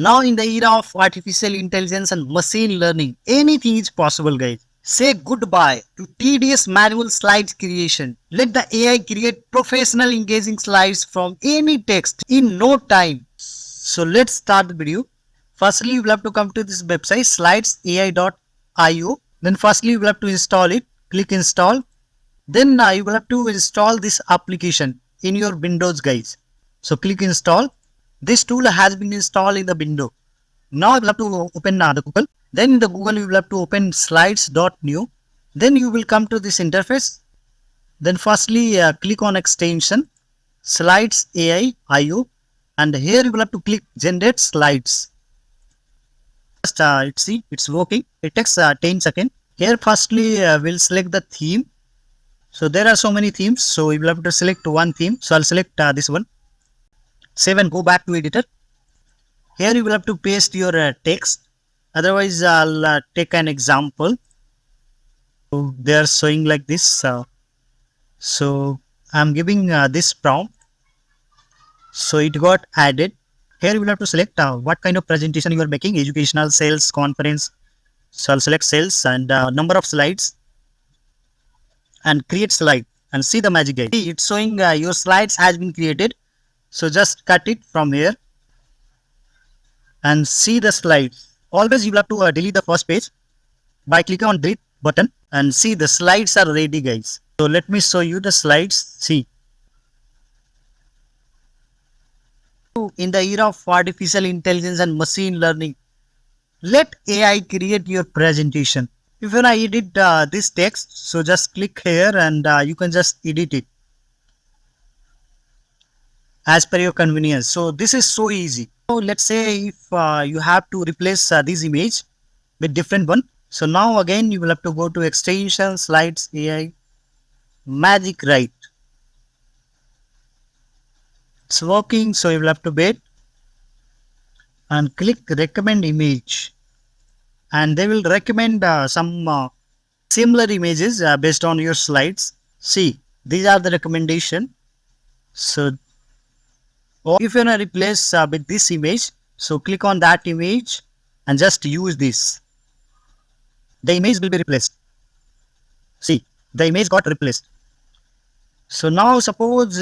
Now in the era of artificial intelligence and machine learning, anything is possible, guys. Say goodbye to tedious manual slides creation. Let the AI create professional engaging slides from any text in no time. So let's start the video. Firstly, you will have to come to this website slidesai.io. Then firstly, you will have to install it. Click install. Then you will have to install this application in your Windows, guys. So click install. This tool has been installed in the window. Now you will have to open the Google. Then in the Google you will have to open slides.new. Then you will come to this interface. Then firstly click on extension slides AI IO, and here you will have to click generate slides. Just see it's working. It takes 10 seconds. Here firstly we'll select the theme. So there are so many themes. So you will have to select one theme. So I'll select this one. Save and go back to editor. Here you will have to paste your text. Otherwise, I'll take an example. So they are showing like this. So I'm giving this prompt. So it got added. Here you will have to select what kind of presentation you are making: educational, sales, conference. So I'll select sales and number of slides and create slide and see the magic, guys. It's showing your slides has been created. So just cut it from here and see the slides. Always you will have to delete the first page by clicking on delete button, and see the slides are ready, guys. So let me show you the slides. See, in the era of artificial intelligence and machine learning, let AI create your presentation. If you want to edit this text, so just click here and you can just edit it as per your convenience. So this is so easy. So let's say if you have to replace this image with different one. So now again you will have to go to extension slides AI magic, right? It's working. So you will have to wait and click recommend image, and they will recommend some similar images based on your slides. See, these are the recommendation. So if you want to replace with this image, so click on that image and just use this. The image will be replaced. See, the image got replaced. So now suppose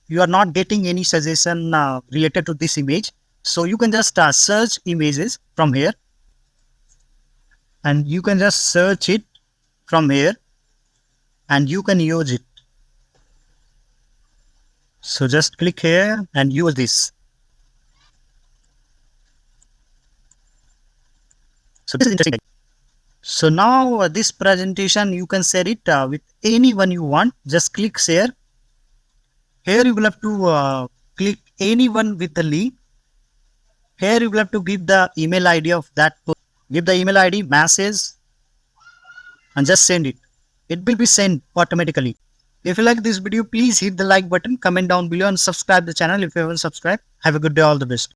you are not getting any suggestion related to this image. So you can just search images from here, and you can just search it from here and you can use it. So just click here and use this. So this is interesting. So now this presentation you can share it with anyone you want. Just click share. Here you will have to click anyone with the link. Here you will have to give the email ID of that person. Give the email ID, message, and just send it. It will be sent automatically. If you like this video, please hit the like button, comment down below, and subscribe the channel if you haven't subscribed. Have a good day, all the best.